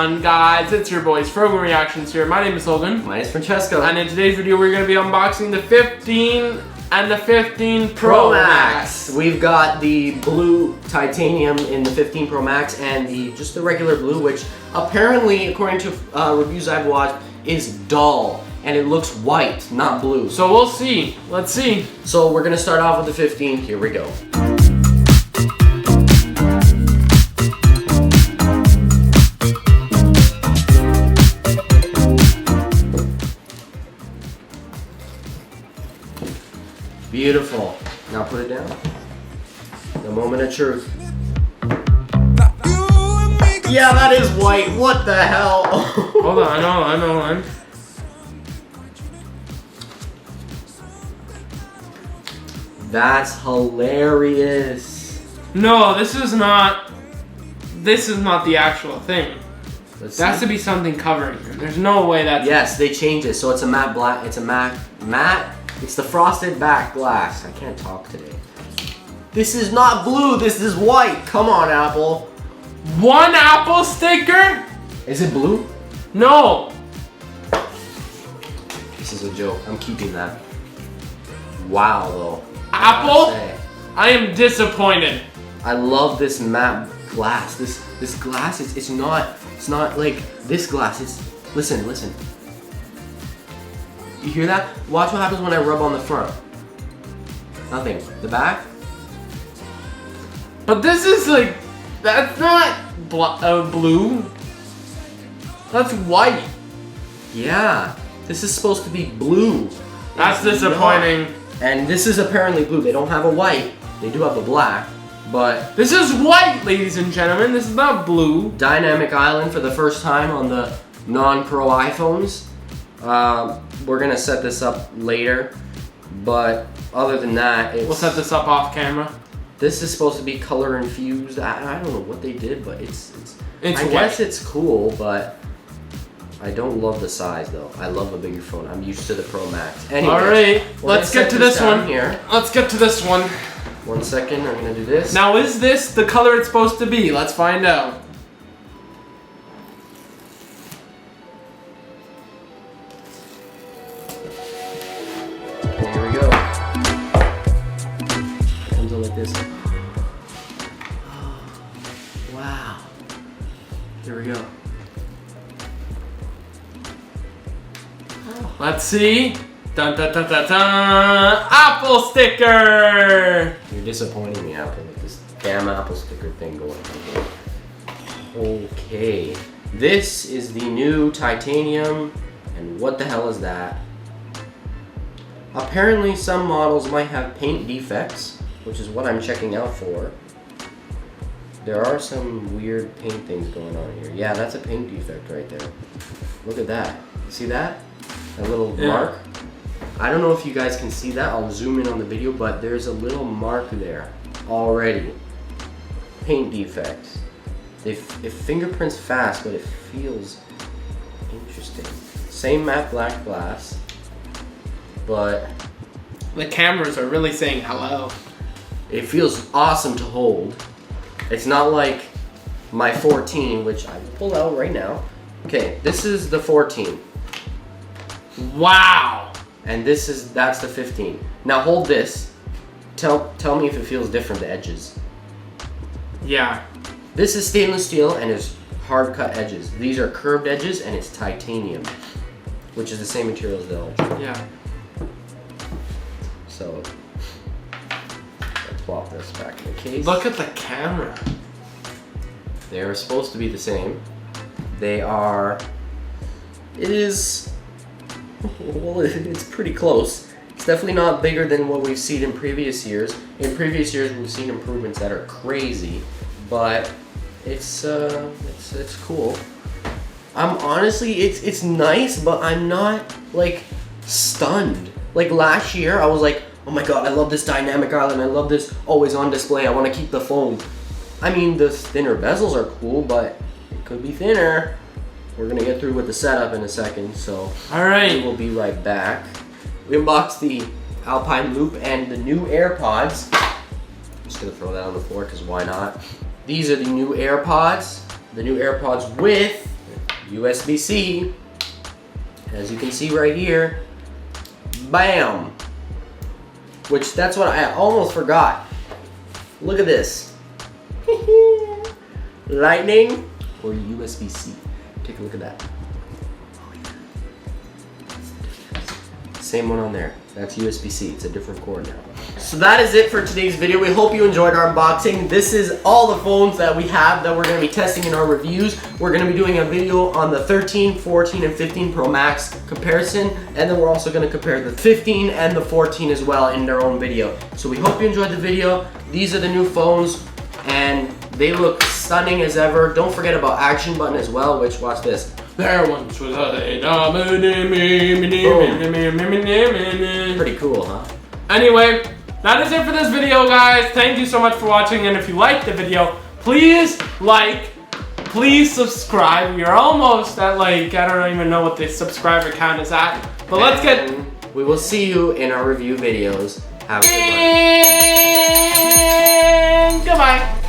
on, guys? It's your boys, Frogan Reactions here. My name is Logan. My name is Francesco. And in today's video, we're going to be unboxing the 15 and the 15 Pro Max. We've got the blue titanium in the 15 Pro Max and just the regular blue, which apparently, according to reviews I've watched, is dull. And it looks white, not blue. So we'll see. Let's see. So we're going to start off with the 15. Here we go. Beautiful. Now put it down. The moment of truth. Yeah, that is white. What the hell? Hold on. That's hilarious. No, this is not the actual thing. There has to be something covering it. There's no way that's... Yes, they changed it. So it's a matte black. It's a matte. It's the frosted back glass. I can't talk today. This is not blue. This is white. Come on, Apple. One Apple sticker? Is it blue? No. This is a joke. I'm keeping that. Wow, though. Apple? I am disappointed. I love this matte glass. This glass is it's not like this glass. It's listen. You hear that? Watch what happens when I rub on the front. Nothing. The back? But this is like, that's not blue. That's white. Yeah. This is supposed to be blue. That's disappointing. Not. And this is apparently blue. They don't have a white. They do have the black. But this is white, ladies and gentlemen. This is not blue. Dynamic Island for the first time on the non-Pro iPhones. We're gonna set this up later, but other than that, we'll set this up off camera. This is supposed to be color infused. I don't know what they did, but it's I white. guess it's cool, but I don't love the size though. I love a bigger phone. I'm used to the Pro Max. Anyways, all right, let's get to this one here. Let's get to this one. 1 second. I'm gonna do this. Now, is this the color it's supposed to be? Let's find out. Here we go. Comes out like this. Wow. Here we go. Let's see. Dun, dun, dun, dun, dun. Apple sticker. You're disappointing me, Apple, with this damn Apple sticker thing going on here. Okay. This is the new titanium. And what the hell is that? Apparently some models might have paint defects, which is what I'm checking out for. There are some weird paint things going on here. Yeah, that's a paint defect right there. Look at that. See that? That little mark? I don't know if you guys can see that. I'll zoom in on the video, but there's a little mark there already. Paint defects. It fingerprints fast, but it feels interesting. Same matte black glass, but the cameras are really saying hello. It feels awesome to hold. It's not like my 14, which I will pull out right now. Okay, this is the 14. Wow. And that's the 15. Now hold this. Tell me if it feels different, the edges. Yeah. This is stainless steel and it's hard cut edges. These are curved edges and it's titanium, which is the same material as the Ultra. Yeah. So let's plop this back in the case. Look at the camera. They are supposed to be the same. They are. It is. Well, it's pretty close. It's definitely not bigger than what we've seen in previous years. In previous years, we've seen improvements that are crazy, but it's cool. I'm honestly, it's nice, but I'm not like stunned. Like last year, I was like, oh my god, I love this dynamic island. I love this always on display. I want to keep the phone. I mean, the thinner bezels are cool, but it could be thinner. We're gonna get through with the setup in a second, so alright, we'll be right back. We unboxed the Alpine Loop and the new AirPods. I'm just gonna throw that on the floor because why not? These are the new AirPods. The new AirPods with USB-C, as you can see right here. Bam! Which, that's what I almost forgot. Look at this. Lightning or USB-C. Take a look at that. Same one on there. That's USB-C. It's a different cord now. So that is it for today's video. We hope you enjoyed our unboxing. This is all the phones that we have that we're going to be testing in our reviews. We're going to be doing a video on the 13, 14, and 15 Pro Max comparison. And then we're also going to compare the 15 and the 14 as well in their own video. So we hope you enjoyed the video. These are the new phones and they look stunning as ever. Don't forget about action button as well, which, watch this. There once was a... Pretty cool, huh? Anyway, that is it for this video, guys. Thank you so much for watching, and if you liked the video, please like, please subscribe. We're almost at, like, I don't even know what the subscriber count is at, but let's get... We will see you in our review videos. Have a good one. And goodbye.